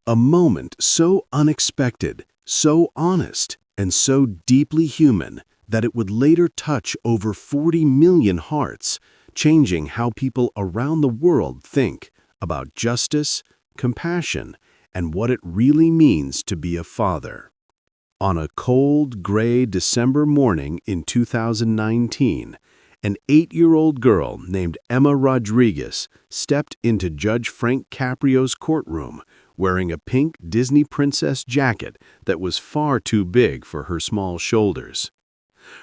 A moment so unexpected, so honest, and so deeply human that it would later touch over 40 million hearts, changing how people around the world think about justice, compassion, and what it really means to be a father. On a cold, gray December morning in 2019, an 8-year-old girl named Emma Rodriguez stepped into Judge Frank Caprio's courtroom wearing a pink Disney princess jacket that was far too big for her small shoulders.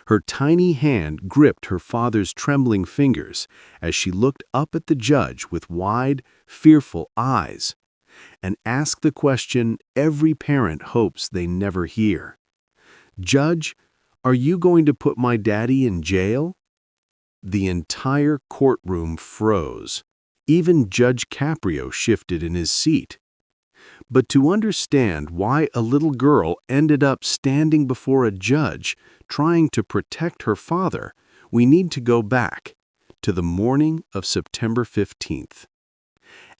Her tiny hand gripped her father's trembling fingers as she looked up at the judge with wide, fearful eyes and asked the question every parent hopes they never hear. "Judge, are you going to put my daddy in jail?" The entire courtroom froze. Even Judge Caprio shifted in his seat. But to understand why a little girl ended up standing before a judge trying to protect her father, we need to go back to the morning of September 15th.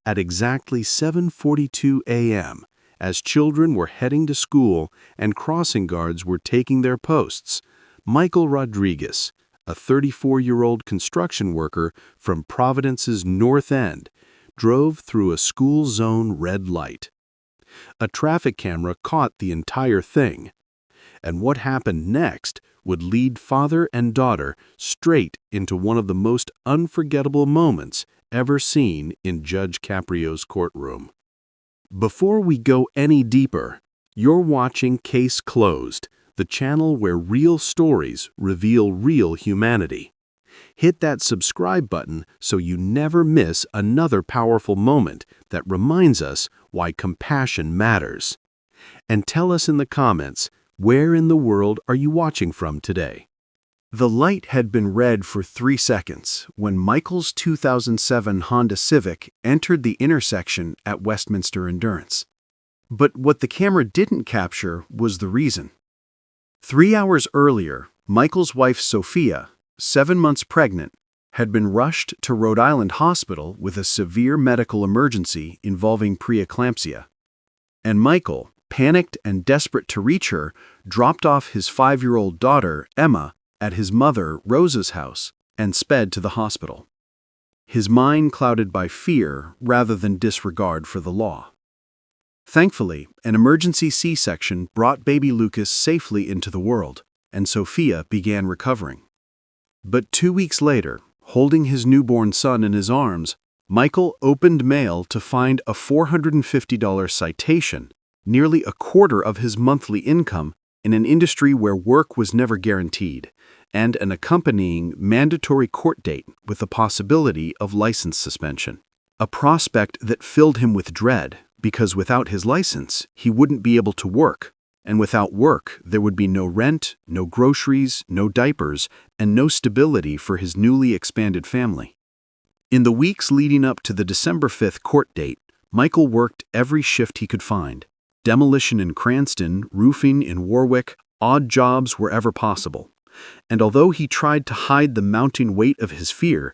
At exactly 7:42 a.m., as children were heading to school and crossing guards were taking their posts, Michael Rodriguez, a 34-year-old construction worker from Providence's North End, drove through a school zone red light. A traffic camera caught the entire thing, and what happened next would lead father and daughter straight into one of the most unforgettable moments ever seen in Judge Caprio's courtroom. Before we go any deeper, you're watching Case Closed, the channel where real stories reveal real humanity. Hit that subscribe button so you never miss another powerful moment that reminds us why compassion matters. And tell us in the comments, where in the world are you watching from today? The light had been red for 3 seconds when Michael's 2007 Honda Civic entered the intersection at Westminster Endurance. But what the camera didn't capture was the reason. 3 hours earlier, Michael's wife Sophia, 7 months pregnant, had been rushed to Rhode Island Hospital with a severe medical emergency involving preeclampsia. And Michael, panicked and desperate to reach her, dropped off his 5-year-old daughter, Emma, at his mother, Rosa's house, and sped to the hospital. His mind clouded by fear rather than disregard for the law. Thankfully, an emergency C-section brought baby Lucas safely into the world, and Sophia began recovering. But 2 weeks later, holding his newborn son in his arms, Michael opened mail to find a $450 citation, nearly a quarter of his monthly income, in an industry where work was never guaranteed, and an accompanying mandatory court date with the possibility of license suspension. A prospect that filled him with dread, because without his license, he wouldn't be able to work. And without work, there would be no rent, no groceries, no diapers, and no stability for his newly expanded family. In the weeks leading up to the December 5th court date, Michael worked every shift he could find. Demolition in Cranston, roofing in Warwick, odd jobs wherever possible. And although he tried to hide the mounting weight of his fear,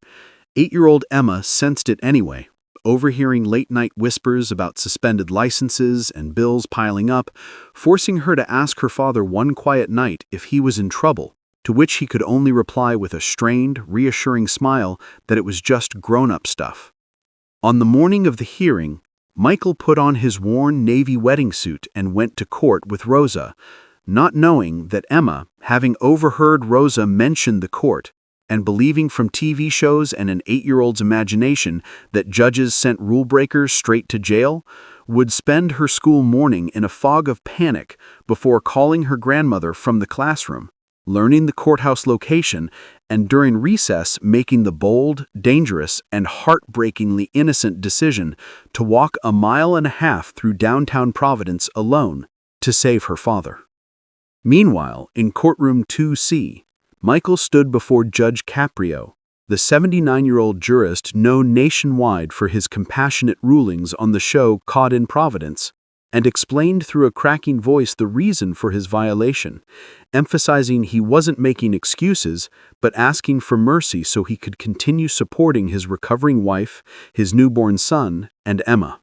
8-year-old Emma sensed it anyway, overhearing late-night whispers about suspended licenses and bills piling up, forcing her to ask her father one quiet night if he was in trouble, to which he could only reply with a strained, reassuring smile that it was just grown-up stuff. On the morning of the hearing, Michael put on his worn navy wedding suit and went to court with Rosa, not knowing that Emma, having overheard Rosa mention the court, and believing from TV shows and an 8-year-old's imagination that judges sent rule breakers straight to jail, would spend her school morning in a fog of panic before calling her grandmother from the classroom, learning the courthouse location, and during recess making the bold, dangerous, and heartbreakingly innocent decision to walk 1.5 miles through downtown Providence alone to save her father. Meanwhile, in courtroom 2C, Michael stood before Judge Caprio, the 79-year-old jurist known nationwide for his compassionate rulings on the show Caught in Providence, and explained through a cracking voice the reason for his violation, emphasizing he wasn't making excuses, but asking for mercy so he could continue supporting his recovering wife, his newborn son, and Emma.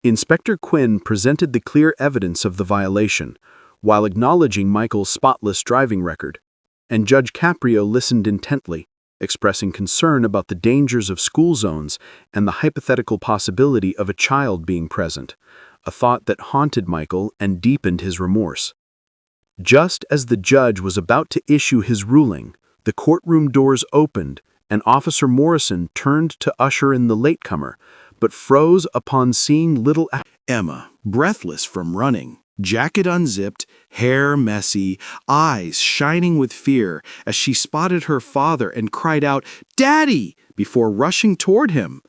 Inspector Quinn presented the clear evidence of the violation, while acknowledging Michael's spotless driving record, and Judge Caprio listened intently, expressing concern about the dangers of school zones and the hypothetical possibility of a child being present, a thought that haunted Michael and deepened his remorse. Just as the judge was about to issue his ruling, the courtroom doors opened and Officer Morrison turned to usher in the latecomer, but froze upon seeing little Emma, breathless from running, jacket unzipped, hair messy, eyes shining with fear as she spotted her father and cried out, "Daddy!" before rushing toward him.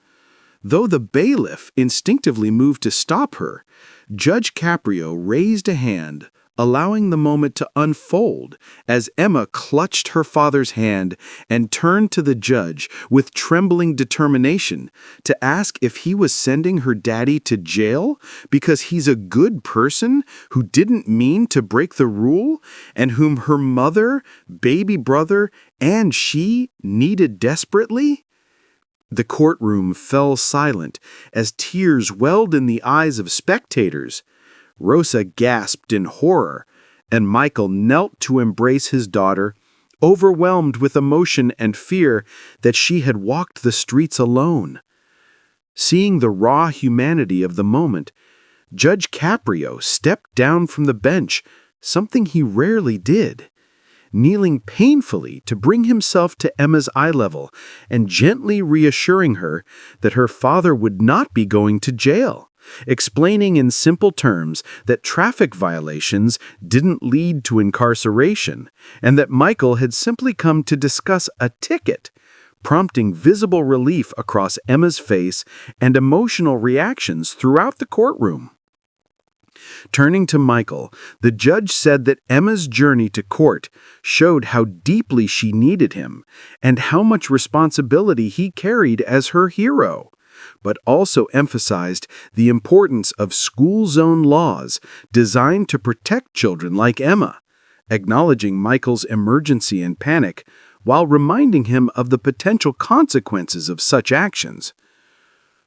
Though the bailiff instinctively moved to stop her, Judge Caprio raised a hand, allowing the moment to unfold as Emma clutched her father's hand and turned to the judge with trembling determination to ask if he was sending her daddy to jail because he's a good person who didn't mean to break the rule and whom her mother, baby brother, and she needed desperately. The courtroom fell silent as tears welled in the eyes of spectators. Rosa gasped in horror, and Michael knelt to embrace his daughter, overwhelmed with emotion and fear that she had walked the streets alone. Seeing the raw humanity of the moment, Judge Caprio stepped down from the bench, something he rarely did, kneeling painfully to bring himself to Emma's eye level and gently reassuring her that her father would not be going to jail, explaining in simple terms that traffic violations didn't lead to incarceration and that Michael had simply come to discuss a ticket, prompting visible relief across Emma's face and emotional reactions throughout the courtroom. Turning to Michael, the judge said that Emma's journey to court showed how deeply she needed him and how much responsibility he carried as her hero, but also emphasized the importance of school zone laws designed to protect children like Emma, acknowledging Michael's emergency and panic while reminding him of the potential consequences of such actions.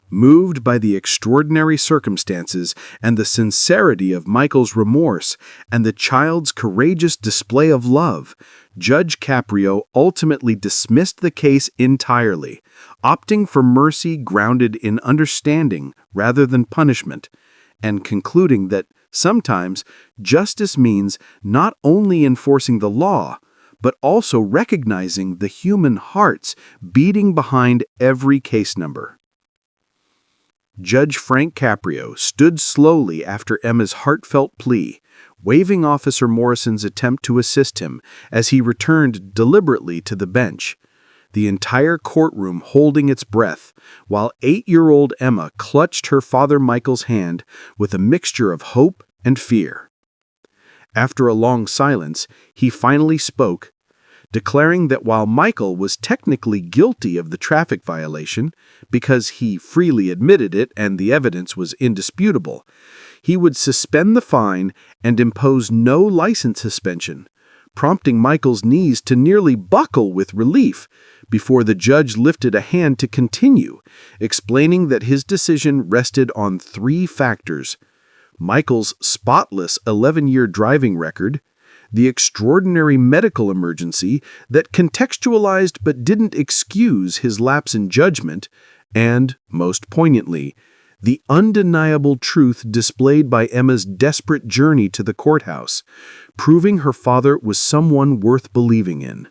Moved by the extraordinary circumstances and the sincerity of Michael's remorse and the child's courageous display of love, Judge Caprio ultimately dismissed the case entirely, opting for mercy grounded in understanding rather than punishment, and concluding that sometimes justice means not only enforcing the law, but also recognizing the human hearts beating behind every case number. Judge Frank Caprio stood slowly after Emma's heartfelt plea, waving Officer Morrison's attempt to assist him as he returned deliberately to the bench, the entire courtroom holding its breath, while 8-year-old Emma clutched her father Michael's hand with a mixture of hope and fear. After a long silence, he finally spoke, declaring that while Michael was technically guilty of the traffic violation, because he freely admitted it and the evidence was indisputable, he would suspend the fine and impose no license suspension, prompting Michael's knees to nearly buckle with relief before the judge lifted a hand to continue, explaining that his decision rested on 3 factors: Michael's spotless 11-year driving record, the extraordinary medical emergency that contextualized but didn't excuse his lapse in judgment, and, most poignantly, the undeniable truth displayed by Emma's desperate journey to the courthouse, proving her father was someone worth believing in.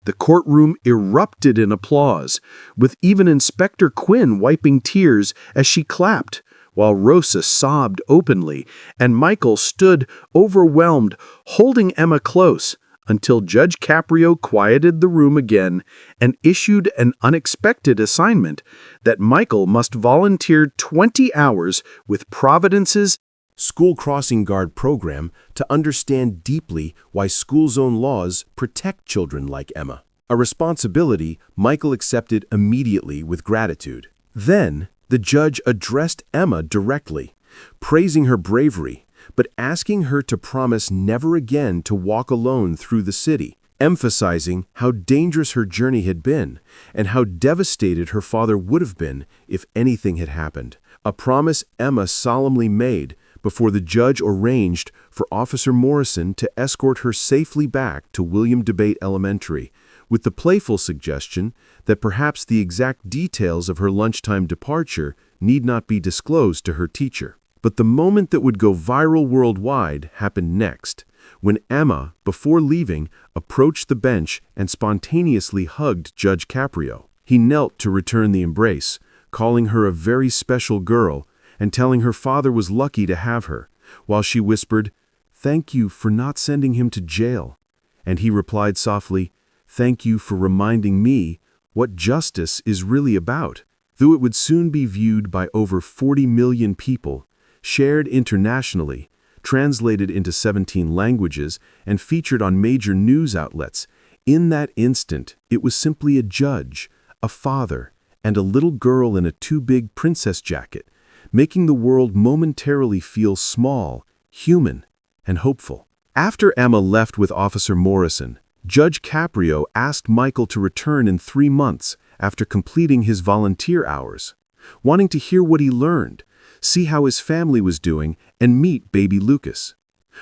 The courtroom erupted in applause, with even Inspector Quinn wiping tears as she clapped, while Rosa sobbed openly, and Michael stood overwhelmed, holding Emma close, until Judge Caprio quieted the room again and issued an unexpected assignment that Michael must volunteer 20 hours with Providence's School Crossing Guard program to understand deeply why school zone laws protect children like Emma. A responsibility Michael accepted immediately with gratitude. Then, the judge addressed Emma directly, praising her bravery, but asking her to promise never again to walk alone through the city, emphasizing how dangerous her journey had been and how devastated her father would have been if anything had happened. a promise Emma solemnly made before the judge arranged for Officer Morrison to escort her safely back to William Debate Elementary, with the playful suggestion that perhaps the exact details of her lunchtime departure need not be disclosed to her teacher. But the moment that would go viral worldwide happened next, when Emma, before leaving, approached the bench and spontaneously hugged Judge Caprio. He knelt to return the embrace, calling her a very special girl and telling her father was lucky to have her, while she whispered, "Thank you for not sending him to jail." And he replied softly, "Thank you for reminding me what justice is really about." Though it would soon be viewed by over 40 million people, shared internationally, translated into 17 languages, and featured on major news outlets, in that instant, it was simply a judge, a father, and a little girl in a too-big princess jacket, making the world momentarily feel small, human, and hopeful. After Emma left with Officer Morrison, Judge Caprio asked Michael to return in 3 months after completing his volunteer hours, wanting to hear what he learned, see how his family was doing, and meet baby Lucas.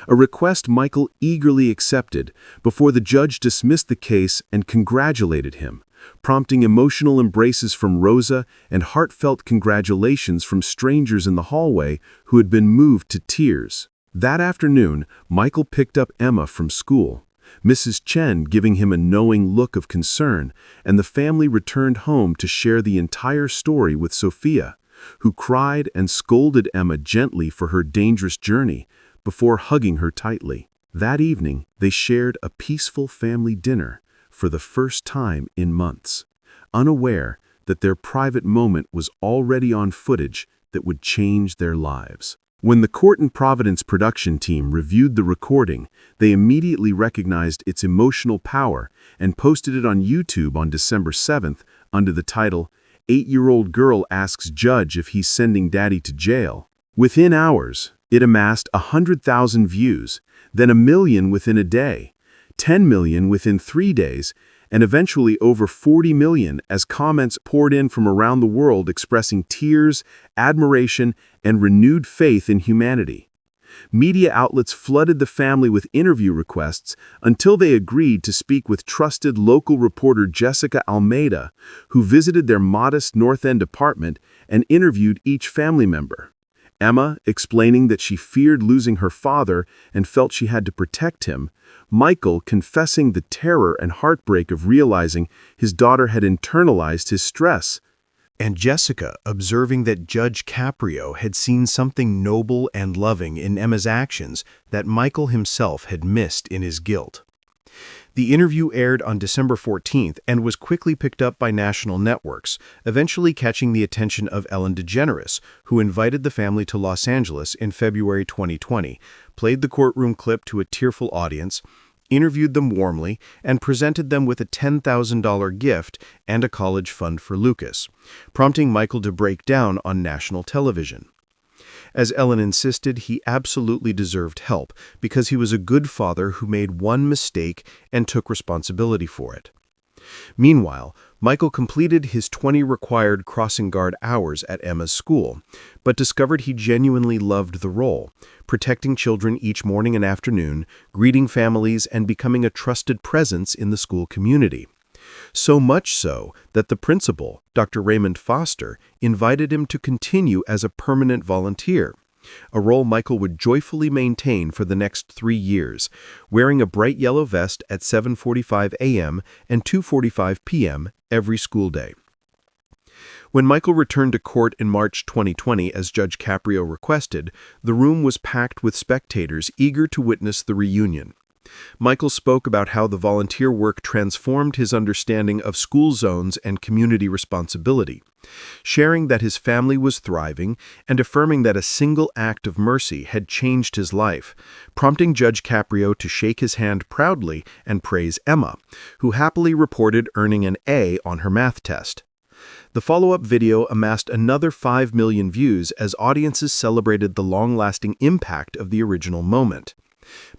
A request Michael eagerly accepted before the judge dismissed the case and congratulated him, prompting emotional embraces from Rosa and heartfelt congratulations from strangers in the hallway who had been moved to tears. That afternoon, Michael picked up Emma from school, Mrs. Chen giving him a knowing look of concern, and the family returned home to share the entire story with Sophia, who cried and scolded Emma gently for her dangerous journey before hugging her tightly. That evening, they shared a peaceful family dinner for the first time in months, unaware that their private moment was already on footage that would change their lives. When the Court in Providence production team reviewed the recording, they immediately recognized its emotional power and posted it on YouTube on December 7th under the title, "8-Year-Old Girl Asks Judge If He's Sending Daddy to Jail." Within hours, it amassed 100,000 views, then 1 million within a day, 10 million within 3 days, and eventually over 40 million as comments poured in from around the world expressing tears, admiration, and renewed faith in humanity. Media outlets flooded the family with interview requests until they agreed to speak with trusted local reporter Jessica Almeida, who visited their modest North End apartment and interviewed each family member. Emma explaining that she feared losing her father and felt she had to protect him, Michael confessing the terror and heartbreak of realizing his daughter had internalized his stress, and Jessica observing that Judge Caprio had seen something noble and loving in Emma's actions that Michael himself had missed in his guilt. The interview aired on December 14th and was quickly picked up by national networks, eventually catching the attention of Ellen DeGeneres, who invited the family to Los Angeles in February 2020, played the courtroom clip to a tearful audience, interviewed them warmly, and presented them with a $10,000 gift and a college fund for Lucas, prompting Michael to break down on national television. As Ellen insisted, he absolutely deserved help because he was a good father who made one mistake and took responsibility for it. Meanwhile, Michael completed his 20 required crossing guard hours at Emma's school, but discovered he genuinely loved the role, protecting children each morning and afternoon, greeting families, and becoming a trusted presence in the school community. So much so that the principal, Dr. Raymond Foster, invited him to continue as a permanent volunteer, a role Michael would joyfully maintain for the next 3 years, wearing a bright yellow vest at 7:45 a.m. and 2:45 p.m. every school day. When Michael returned to court in March 2020 as Judge Caprio requested, the room was packed with spectators eager to witness the reunion. Michael spoke about how the volunteer work transformed his understanding of school zones and community responsibility, sharing that his family was thriving and affirming that a single act of mercy had changed his life, prompting Judge Caprio to shake his hand proudly and praise Emma, who happily reported earning an A on her math test. The follow-up video amassed another 5 million views as audiences celebrated the long-lasting impact of the original moment.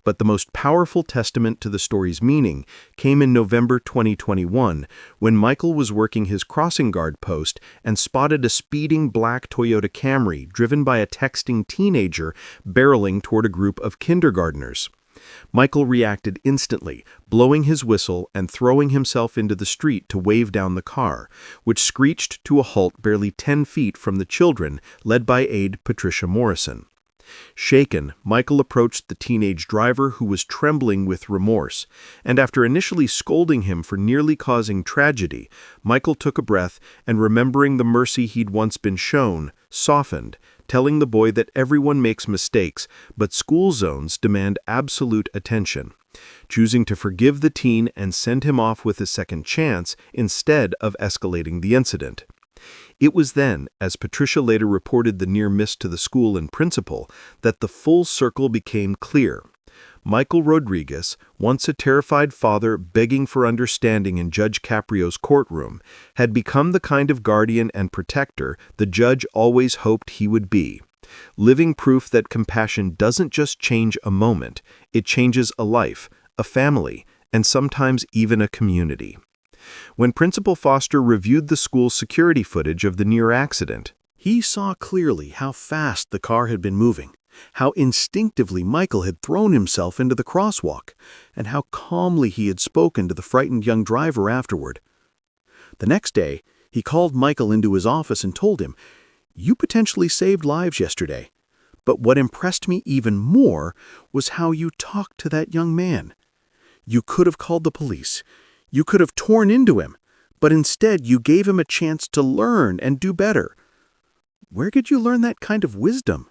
But the most powerful testament to the story's meaning came in November 2021, when Michael was working his crossing guard post and spotted a speeding black Toyota Camry driven by a texting teenager barreling toward a group of kindergartners. Michael reacted instantly, blowing his whistle and throwing himself into the street to wave down the car, which screeched to a halt barely 10 feet from the children, led by aide Patricia Morrison. Shaken, Michael approached the teenage driver, who was trembling with remorse, and after initially scolding him for nearly causing tragedy, Michael took a breath and, remembering the mercy he'd once been shown, softened, telling the boy that everyone makes mistakes, but school zones demand absolute attention, choosing to forgive the teen and send him off with a second chance instead of escalating the incident. It was then, as Patricia later reported the near miss to the school and principal, that the full circle became clear. Michael Rodriguez, once a terrified father begging for understanding in Judge Caprio's courtroom, had become the kind of guardian and protector the judge always hoped he would be. Living proof that compassion doesn't just change a moment, it changes a life, a family, and sometimes even a community. When Principal Foster reviewed the school's security footage of the near accident, He saw clearly how fast the car had been moving, how instinctively Michael had thrown himself into the crosswalk, and how calmly he had spoken to the frightened young driver afterward. The next day, he called Michael into his office and told him, "You potentially saved lives yesterday. But what impressed me even more was how you talked to that young man. You could have called the police. You could have torn into him, but instead you gave him a chance to learn and do better. Where did you learn that kind of wisdom?"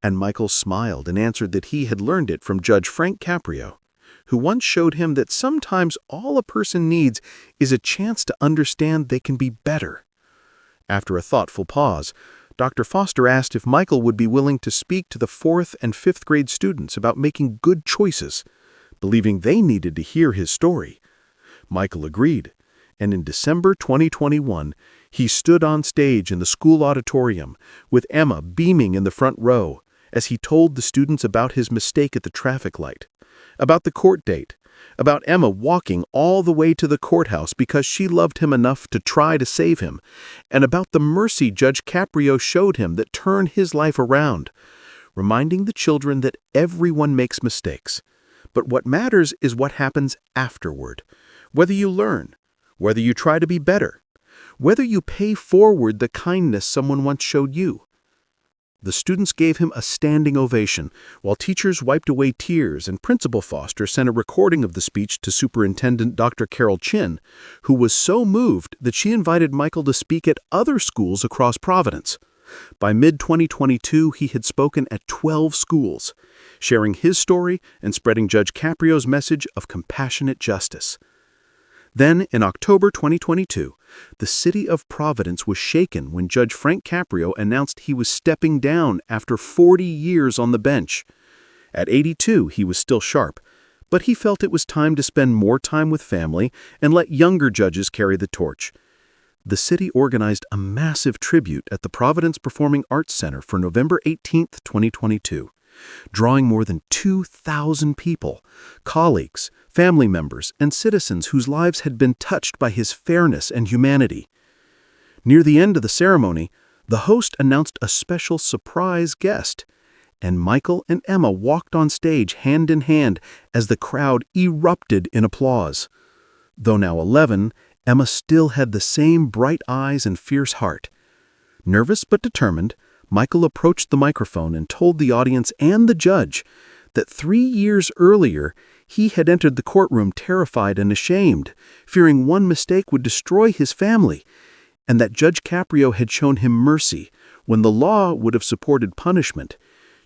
And Michael smiled and answered that he had learned it from Judge Frank Caprio, who once showed him that sometimes all a person needs is a chance to understand they can be better. After a thoughtful pause, Dr. Foster asked if Michael would be willing to speak to the 4th and 5th grade students about making good choices, believing they needed to hear his story. Michael agreed, and in December 2021, he stood on stage in the school auditorium, with Emma beaming in the front row, as he told the students about his mistake at the traffic light, about the court date, about Emma walking all the way to the courthouse because she loved him enough to try to save him, and about the mercy Judge Caprio showed him that turned his life around, reminding the children that everyone makes mistakes. But what matters is what happens afterward. Whether you learn, whether you try to be better, whether you pay forward the kindness someone once showed you. The students gave him a standing ovation, while teachers wiped away tears, and Principal Foster sent a recording of the speech to Superintendent Dr. Carol Chin, who was so moved that she invited Michael to speak at other schools across Providence. By mid-2022, he had spoken at 12 schools, sharing his story and spreading Judge Caprio's message of compassionate justice. Then, in October 2022, the city of Providence was shaken when Judge Frank Caprio announced he was stepping down after 40 years on the bench. At 82, he was still sharp, but he felt it was time to spend more time with family and let younger judges carry the torch. The city organized a massive tribute at the Providence Performing Arts Center for November 18, 2022. Drawing more than 2,000 people, colleagues, family members, and citizens whose lives had been touched by his fairness and humanity. Near the end of the ceremony, the host announced a special surprise guest, and Michael and Emma walked on stage hand in hand as the crowd erupted in applause. Though now 11, Emma still had the same bright eyes and fierce heart. Nervous but determined, Michael approached the microphone and told the audience and the judge that 3 years earlier he had entered the courtroom terrified and ashamed, fearing one mistake would destroy his family, and that Judge Caprio had shown him mercy when the law would have supported punishment,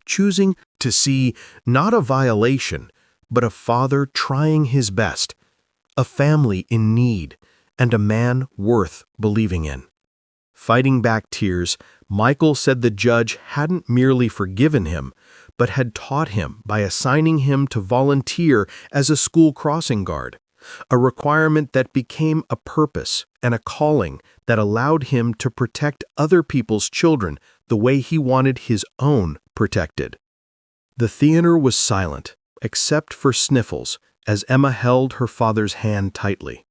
choosing to see not a violation, but a father trying his best, a family in need, and a man worth believing in. Fighting back tears, Michael said the judge hadn't merely forgiven him, but had taught him by assigning him to volunteer as a school crossing guard, a requirement that became a purpose and a calling that allowed him to protect other people's children the way he wanted his own protected. The theater was silent, except for sniffles, as Emma held her father's hand tightly.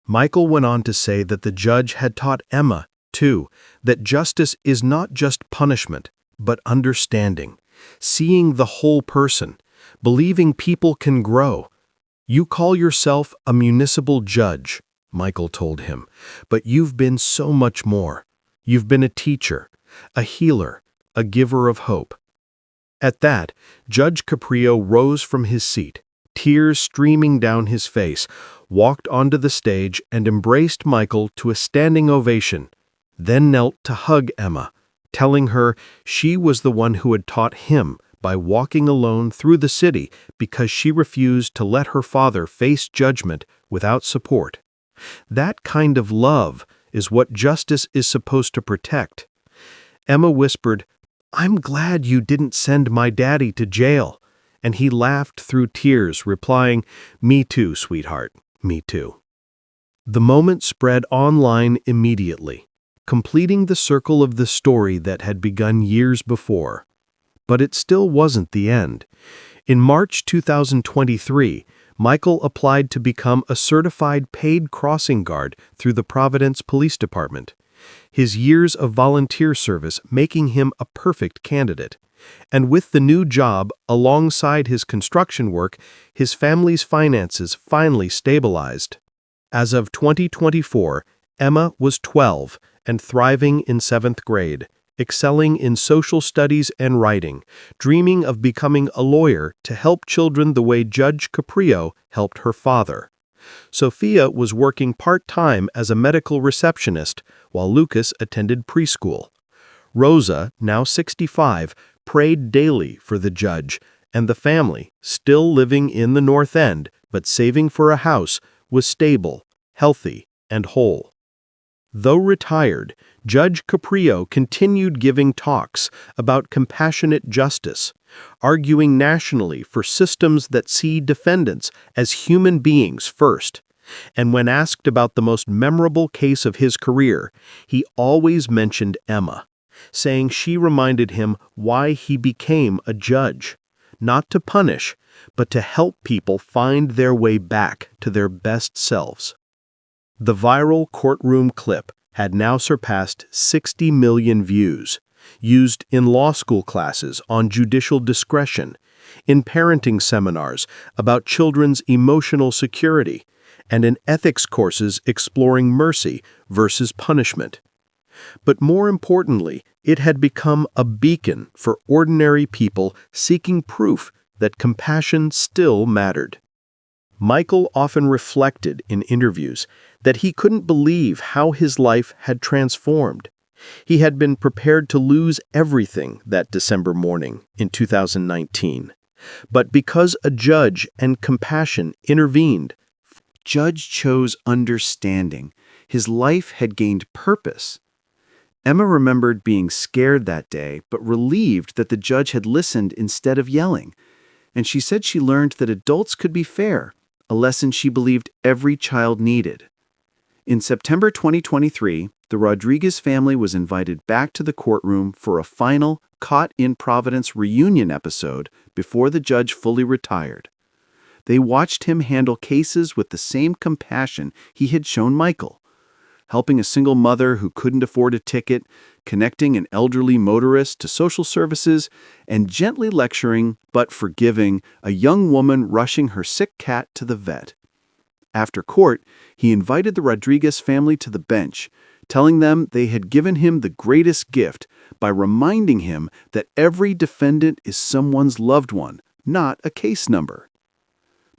Michael went on to say that the judge had taught Emma, too, that justice is not just punishment, but understanding, seeing the whole person, believing people can grow. "You call yourself a municipal judge," Michael told him, "but you've been so much more. You've been a teacher, a healer, a giver of hope." At that, Judge Caprio rose from his seat, tears streaming down his face, walked onto the stage and embraced Michael to a standing ovation, then knelt to hug Emma, telling her she was the one who had taught him by walking alone through the city because she refused to let her father face judgment without support. That kind of love is what justice is supposed to protect. Emma whispered, "I'm glad you didn't send my daddy to jail," and he laughed through tears, replying, "Me too, sweetheart, me too." The moment spread online immediately, completing the circle of the story that had begun years before. But it still wasn't the end. In March 2023, Michael applied to become a certified paid crossing guard through the Providence Police Department, his years of volunteer service making him a perfect candidate. And with the new job, alongside his construction work, his family's finances finally stabilized. As of 2024, Emma was 12 and thriving in 7th grade, excelling in social studies and writing, dreaming of becoming a lawyer to help children the way Judge Caprio helped her father. Sophia was working part-time as a medical receptionist, while Lucas attended preschool. Rosa, now 65, prayed daily for the judge, and the family, still living in the North End but saving for a house, was stable, healthy, and whole. Though retired, Judge Caprio continued giving talks about compassionate justice, arguing nationally for systems that see defendants as human beings first. And when asked about the most memorable case of his career, he always mentioned Emma, saying she reminded him why he became a judge, not to punish, but to help people find their way back to their best selves. The viral courtroom clip had now surpassed 60 million views, used in law school classes on judicial discretion, in parenting seminars about children's emotional security, and in ethics courses exploring mercy versus punishment. But more importantly, it had become a beacon for ordinary people seeking proof that compassion still mattered. Michael often reflected in interviews that he couldn't believe how his life had transformed. He had been prepared to lose everything that December morning in 2019. But because a judge and compassion intervened, Judge chose understanding. His life had gained purpose. Emma remembered being scared that day, but relieved that the judge had listened instead of yelling. And she said she learned that adults could be fair, a lesson she believed every child needed. In September 2023, the Rodriguez family was invited back to the courtroom for a final Caught in Providence reunion episode before the judge fully retired. They watched him handle cases with the same compassion he had shown Michael, helping a single mother who couldn't afford a ticket, connecting an elderly motorist to social services, and gently lecturing, but forgiving, a young woman rushing her sick cat to the vet. After court, he invited the Rodriguez family to the bench, telling them they had given him the greatest gift by reminding him that every defendant is someone's loved one, not a case number.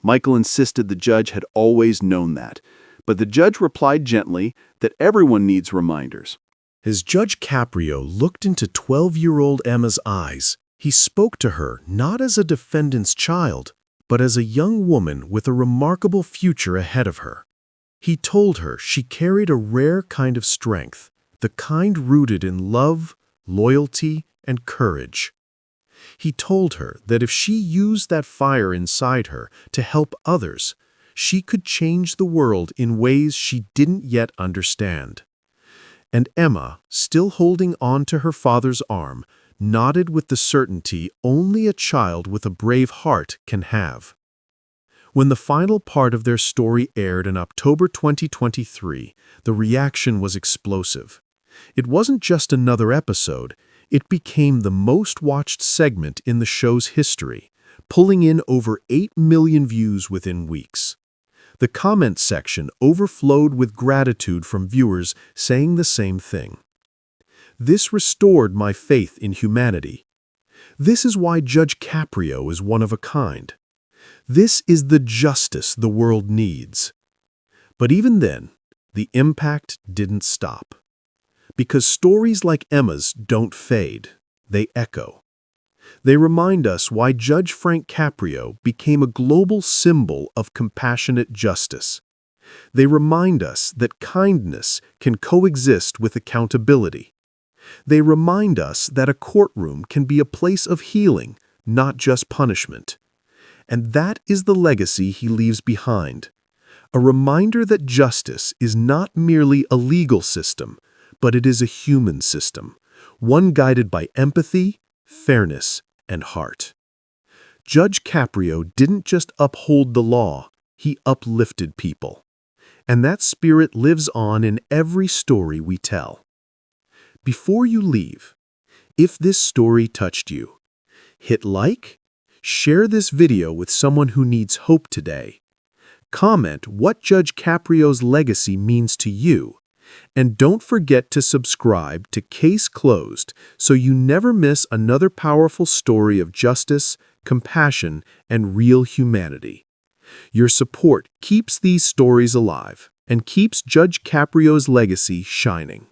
Michael insisted the judge had always known that, but the judge replied gently that everyone needs reminders. As Judge Caprio looked into 12-year-old Emma's eyes, he spoke to her not as a defendant's child, but as a young woman with a remarkable future ahead of her. He told her she carried a rare kind of strength, the kind rooted in love, loyalty, and courage. He told her that if she used that fire inside her to help others, she could change the world in ways she didn't yet understand. And Emma, still holding on to her father's arm, nodded with the certainty only a child with a brave heart can have. When the final part of their story aired in October 2023, the reaction was explosive. It wasn't just another episode, it became the most-watched segment in the show's history, pulling in over 8 million views within weeks. The comment section overflowed with gratitude from viewers saying the same thing. This restored my faith in humanity. This is why Judge Caprio is one of a kind. This is the justice the world needs. But even then, the impact didn't stop. Because stories like Emma's don't fade, they echo. They remind us why Judge Frank Caprio became a global symbol of compassionate justice. They remind us that kindness can coexist with accountability. They remind us that a courtroom can be a place of healing, not just punishment. And that is the legacy he leaves behind. A reminder that justice is not merely a legal system, but it is a human system, one guided by empathy, fairness, and heart. Judge Caprio didn't just uphold the law, he uplifted people. And that spirit lives on in every story we tell. Before you leave, if this story touched you, hit like, share this video with someone who needs hope today. Comment what Judge Caprio's legacy means to you. And don't forget to subscribe to Case Closed so you never miss another powerful story of justice, compassion, and real humanity. Your support keeps these stories alive and keeps Judge Caprio's legacy shining.